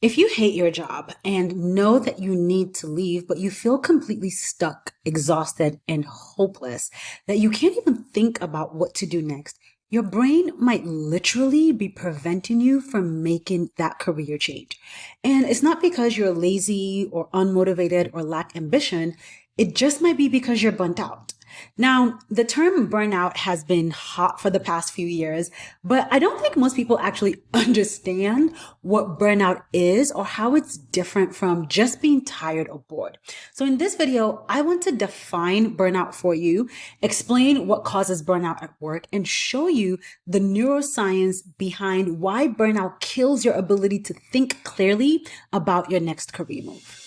If you hate your job and know that you need to leave, but you feel completely stuck, exhausted, and hopeless, that you can't even think about what to do next, your brain might literally be preventing you from making that career change. And it's not because you're lazy or unmotivated or lack ambition. It just might be because you're burnt out. Now, the term burnout has been hot for the past few years, but I don't think most people actually understand what burnout is or how it's different from just being tired or bored. So in this video, I want to define burnout for you, explain what causes burnout at work, and show you the neuroscience behind why burnout kills your ability to think clearly about your next career move.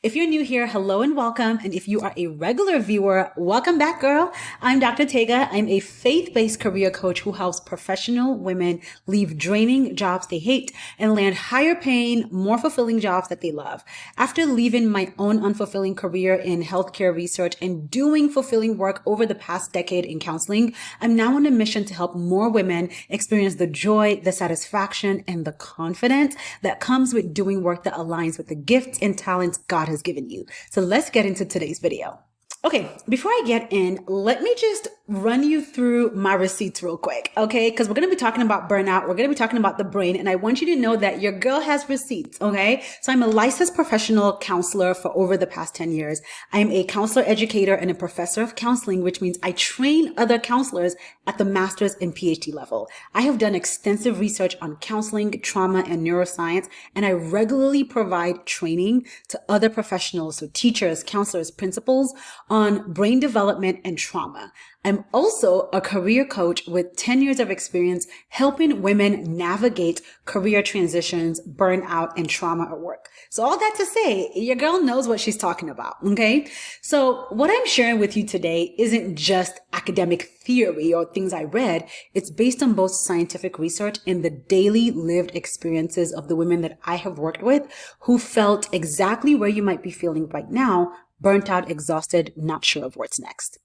If you're new here, hello and welcome. And if you are a regular viewer, welcome back, girl. I'm Dr. Tega. I'm a faith-based career coach who helps professional women leave draining jobs they hate and land higher paying, more fulfilling jobs that they love. After leaving my own unfulfilling career in healthcare research and doing fulfilling work over the past decade in counseling, I'm now on a mission to help more women experience the joy, the satisfaction, and the confidence that comes with doing work that aligns with the gifts and talents God has given you. So let's get into today's video. Okay, before I get in, let me just run you through my receipts real quick, okay? Because we're going to be talking about burnout. We're going to be talking about the brain, and I want you to know that your girl has receipts, okay? So I'm a licensed professional counselor for over the past 10 years. I'm a counselor educator and a professor of counseling, which means I train other counselors at the master's and PhD level. I have done extensive research on counseling, trauma, and neuroscience, and I regularly provide training to other professionals, so teachers, counselors, principals, on brain development and trauma. I'm also a career coach with 10 years of experience helping women navigate career transitions, burnout, and trauma at work. So all that to say, your girl knows what she's talking about, okay? So what I'm sharing with you today isn't just academic theory or things I read. It's based on both scientific research and the daily lived experiences of the women that I have worked with who felt exactly where you might be feeling right now, burnt out, exhausted, not sure of what's next.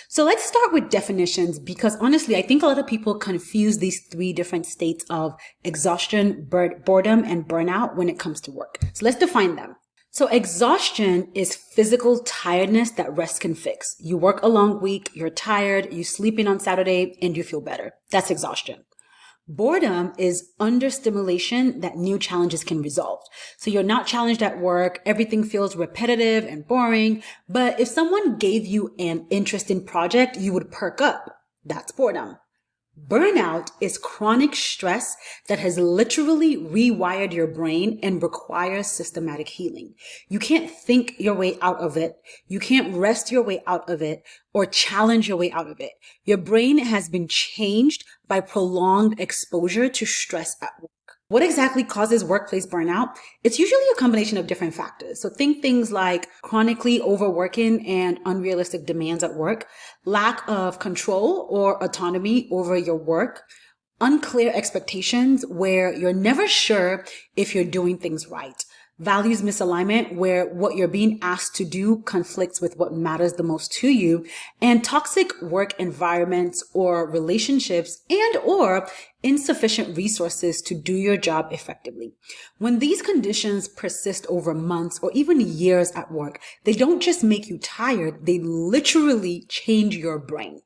So let's start with definitions because honestly, I think a lot of people confuse these three different states of exhaustion, boredom, and burnout when it comes to work. So let's define them. So exhaustion is physical tiredness that rest can fix. You work a long week, you're tired, you sleep in on Saturday, and you feel better. That's exhaustion. Boredom is understimulation that new challenges can resolve. So you're not challenged at work, everything feels repetitive and boring, but if someone gave you an interesting project, you would perk up. That's boredom. Burnout is chronic stress that has literally rewired your brain and requires systematic healing. You can't think your way out of it. You can't rest your way out of it or challenge your way out of it. Your brain has been changed by prolonged exposure to stress at work. What exactly causes workplace burnout? It's usually a combination of different factors. So think things like chronically overworking and unrealistic demands at work, lack of control or autonomy over your work, unclear expectations where you're never sure if you're doing things right, values misalignment where what you're being asked to do conflicts with what matters the most to you, and toxic work environments or relationships and or insufficient resources to do your job effectively. When these conditions persist over months or even years at work, they don't just make you tired, they literally change your brain.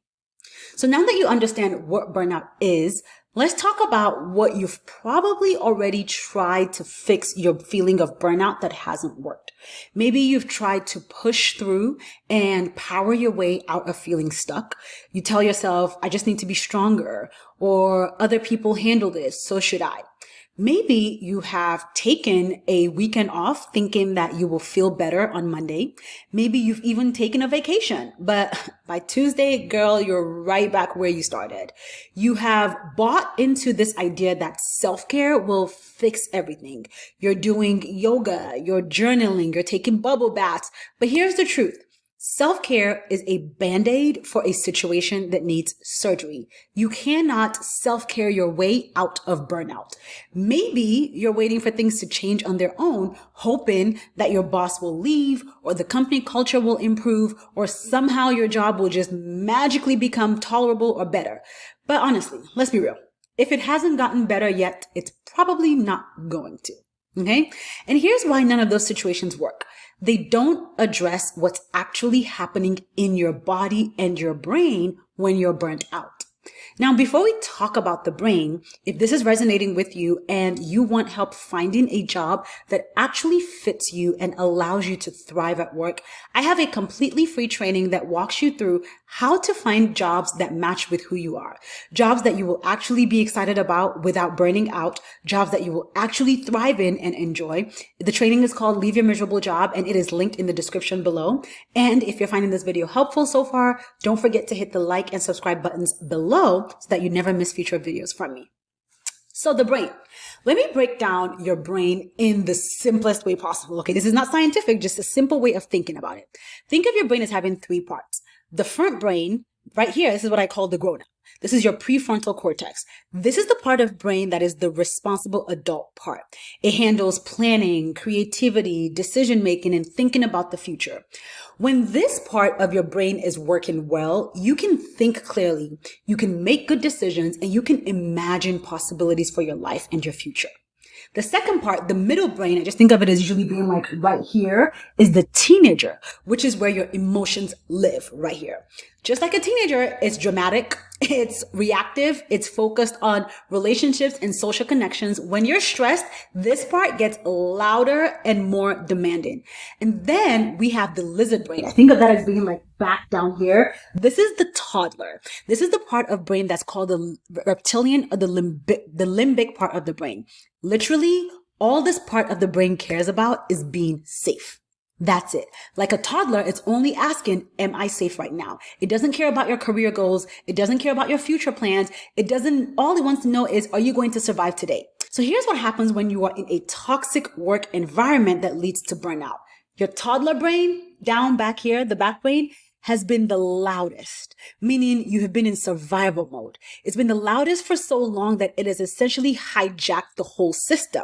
So now that you understand what burnout is, let's talk about what you've probably already tried to fix your feeling of burnout that hasn't worked. Maybe you've tried to push through and power your way out of feeling stuck. You tell yourself, I just need to be stronger, or other people handle this, so should I. Maybe you have taken a weekend off thinking that you will feel better on Monday. Maybe you've even taken a vacation, but by Tuesday, girl, you're right back where you started. You have bought into this idea that self-care will fix everything. You're doing yoga, you're journaling, you're taking bubble baths. But here's the truth. Self-care is a band-aid for a situation that needs surgery. You cannot self-care your way out of burnout. Maybe you're waiting for things to change on their own, hoping that your boss will leave or the company culture will improve or somehow your job will just magically become tolerable or better. But honestly, let's be real. If it hasn't gotten better yet, it's probably not going to. Okay? And here's why none of those situations work. They don't address what's actually happening in your body and your brain when you're burnt out. Now, before we talk about the brain, if this is resonating with you and you want help finding a job that actually fits you and allows you to thrive at work, I have a completely free training that walks you through how to find jobs that match with who you are, jobs that you will actually be excited about without burning out, jobs that you will actually thrive in and enjoy. The training is called Leave Your Miserable Job, and it is linked in the description below. And if you're finding this video helpful so far, don't forget to hit the like and subscribe buttons below so that you never miss future videos from me. So the brain. Let me break down your brain in the simplest way possible. Okay, this is not scientific, just a simple way of thinking about it. Think of your brain as having three parts. The front brain, right here, this is what I call the grown-up. This is your prefrontal cortex. This is the part of brain that is the responsible adult part. It handles planning, creativity, decision-making, and thinking about the future. When this part of your brain is working well, you can think clearly, you can make good decisions, and you can imagine possibilities for your life and your future. The second part, the middle brain, I just think of it as usually being like right here, is the teenager, which is where your emotions live right here. Just like a teenager, it's dramatic, it's reactive, it's focused on relationships and social connections. When you're stressed, this part gets louder and more demanding. And then we have the lizard brain. I think of that as being like back down here. This is the toddler. This is the part of brain that's called the reptilian or the limbic part of the brain. Literally, all this part of the brain cares about is being safe. That's it. Like a toddler, it's only asking, am I safe right now? It doesn't care about your career goals. It doesn't care about your future plans. All it wants to know is, are you going to survive today? So here's what happens when you are in a toxic work environment that leads to burnout. Your toddler brain, down back here, the back brain, has been the loudest, meaning you have been in survival mode. It's been the loudest for so long that it has essentially hijacked the whole system.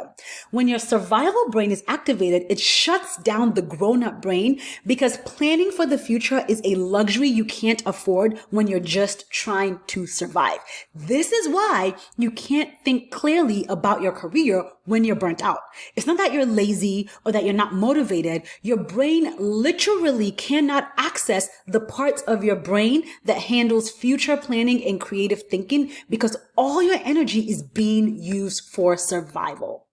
When your survival brain is activated, it shuts down the grown-up brain because planning for the future is a luxury you can't afford when you're just trying to survive. This is why you can't think clearly about your career when you're burnt out. It's not that you're lazy or that you're not motivated. Your brain literally cannot access the parts of your brain that handles future planning and creative thinking because all your energy is being used for survival.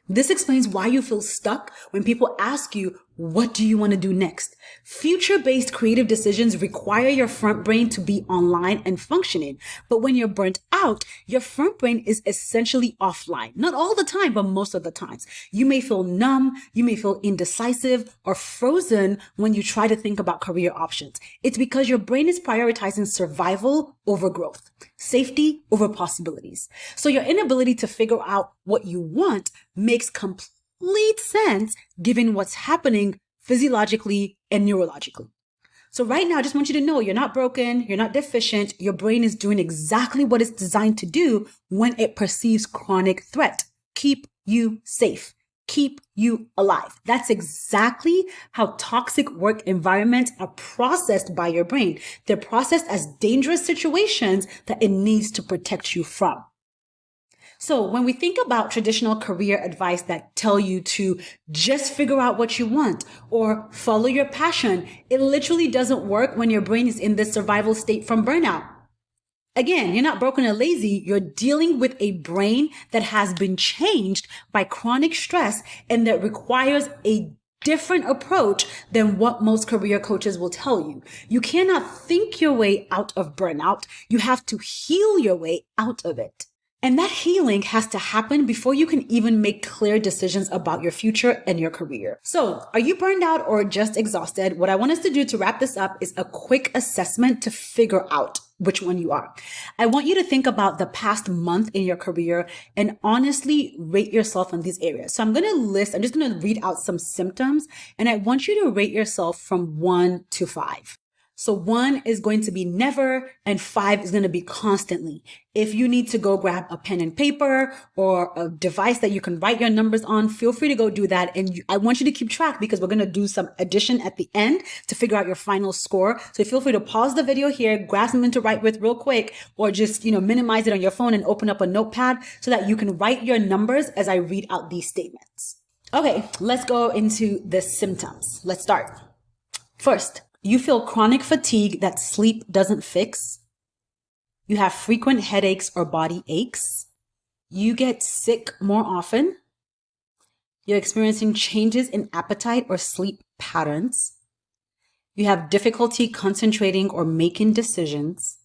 This explains why you feel stuck when people ask you, what do you want to do next? Future-based creative decisions require your front brain to be online and functioning. But when you're burnt out, your front brain is essentially offline. Not all the time, but most of the times. You may feel numb, you may feel indecisive or frozen when you try to think about career options. It's because your brain is prioritizing survival over growth, safety over possibilities. So your inability to figure out what you want makes complete sense given what's happening physiologically and neurologically. So right now, I just want you to know you're not broken, you're not deficient. Your brain is doing exactly what it's designed to do when it perceives chronic threat. Keep you safe, keep you alive. That's exactly how toxic work environments are processed by your brain. They're processed as dangerous situations that it needs to protect you from. So when we think about traditional career advice that tell you to just figure out what you want or follow your passion, it literally doesn't work when your brain is in this survival state from burnout. Again, you're not broken or lazy. You're dealing with a brain that has been changed by chronic stress and that requires a different approach than what most career coaches will tell you. You cannot think your way out of burnout. You have to heal your way out of it. And that healing has to happen before you can even make clear decisions about your future and your career. So, are you burned out or just exhausted? What I want us to do to wrap this up is a quick assessment to figure out which one you are. I want you to think about the past month in your career and honestly rate yourself in these areas. So I'm just going to read out some symptoms, and I want you to rate yourself from 1 to 5. So 1 is going to be never, and 5 is going to be constantly. If you need to go grab a pen and paper or a device that you can write your numbers on, feel free to go do that. And I want you to keep track because we're going to do some addition at the end to figure out your final score. So feel free to pause the video here, grab something to write with real quick, or just, minimize it on your phone and open up a notepad so that you can write your numbers as I read out these statements. Okay, let's go into the symptoms. Let's start. First, you feel chronic fatigue that sleep doesn't fix. You have frequent headaches or body aches. You get sick more often. You're experiencing changes in appetite or sleep patterns. You have difficulty concentrating or making decisions.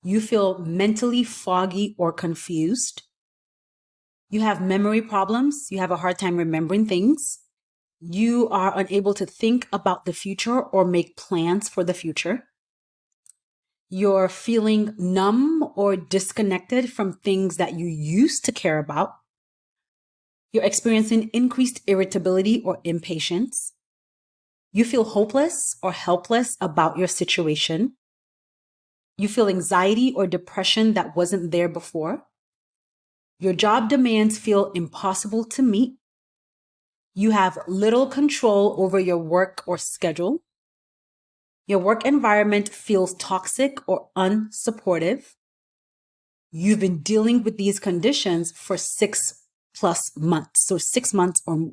You feel mentally foggy or confused. You have memory problems. You have a hard time remembering things. You are unable to think about the future or make plans for the future. You're feeling numb or disconnected from things that you used to care about. You're experiencing increased irritability or impatience. You feel hopeless or helpless about your situation. You feel anxiety or depression that wasn't there before. Your job demands feel impossible to meet. You have little control over your work or schedule. Your work environment feels toxic or unsupportive. You've been dealing with these conditions for 6+ months, so 6 months or more.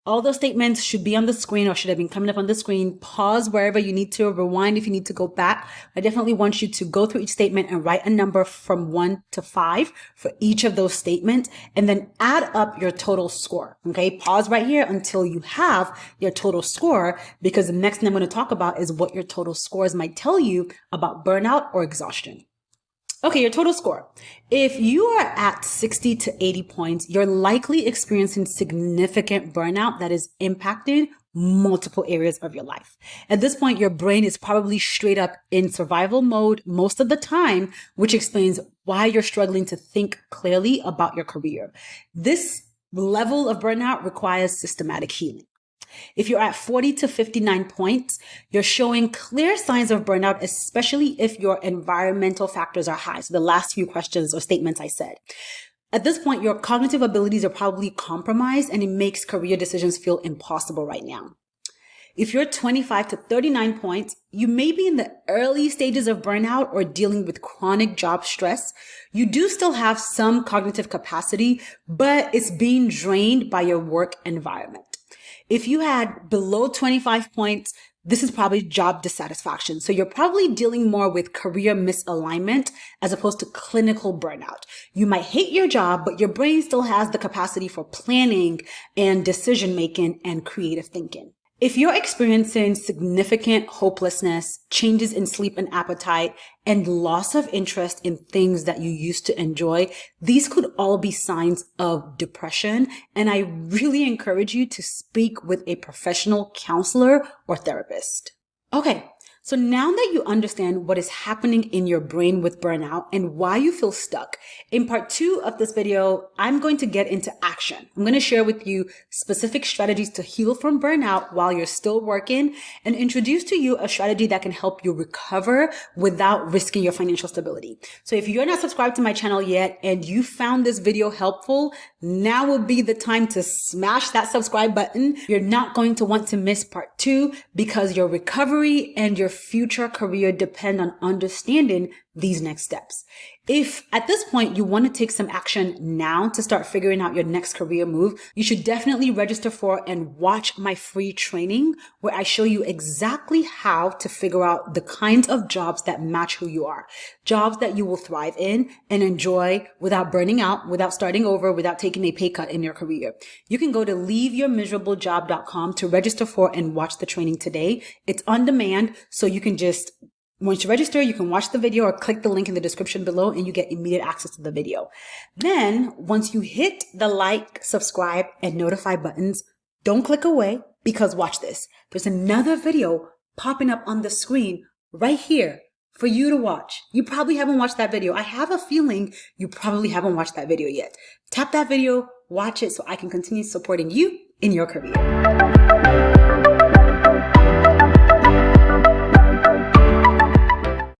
All those statements should be on the screen or should have been coming up on the screen. Pause wherever you need to, rewind if you need to go back. I definitely want you to go through each statement and write a number from 1 to 5 for each of those statements and then add up your total score. Okay, pause right here until you have your total score, because the next thing I'm going to talk about is what your total scores might tell you about burnout or exhaustion. Okay, your total score. If you are at 60 to 80 points, you're likely experiencing significant burnout that is impacted multiple areas of your life. At this point, your brain is probably straight up in survival mode most of the time, which explains why you're struggling to think clearly about your career. This level of burnout requires systematic healing. If you're at 40 to 59 points, you're showing clear signs of burnout, especially if your environmental factors are high. So the last few questions or statements I said. At this point, your cognitive abilities are probably compromised and it makes career decisions feel impossible right now. If you're 25 to 39 points, you may be in the early stages of burnout or dealing with chronic job stress. You do still have some cognitive capacity, but it's being drained by your work environment. If you had below 25 points, this is probably job dissatisfaction. So you're probably dealing more with career misalignment as opposed to clinical burnout. You might hate your job, but your brain still has the capacity for planning and decision making and creative thinking. If you're experiencing significant hopelessness, changes in sleep and appetite, and loss of interest in things that you used to enjoy, these could all be signs of depression. And I really encourage you to speak with a professional counselor or therapist. Okay. So now that you understand what is happening in your brain with burnout and why you feel stuck, in part 2 of this video, I'm going to get into action. I'm going to share with you specific strategies to heal from burnout while you're still working and introduce to you a strategy that can help you recover without risking your financial stability. So if you're not subscribed to my channel yet and you found this video helpful, now will be the time to smash that subscribe button. You're not going to want to miss part 2 because your recovery and your future career depend on understanding these next steps. If at this point you want to take some action now to start figuring out your next career move, you should definitely register for and watch my free training where I show you exactly how to figure out the kinds of jobs that match who you are, jobs that you will thrive in and enjoy without burning out, without starting over, without taking a pay cut in your career. You can go to leaveyourmiserablejob.com to register for and watch the training today. It's on demand, so you can just once you register, you can watch the video or click the link in the description below and you get immediate access to the video. Then once you hit the like, subscribe, and notify buttons, don't click away because watch this. There's another video popping up on the screen right here for you to watch. You probably haven't watched that video. I have a feeling you probably haven't watched that video yet. Tap that video, watch it so I can continue supporting you in your career.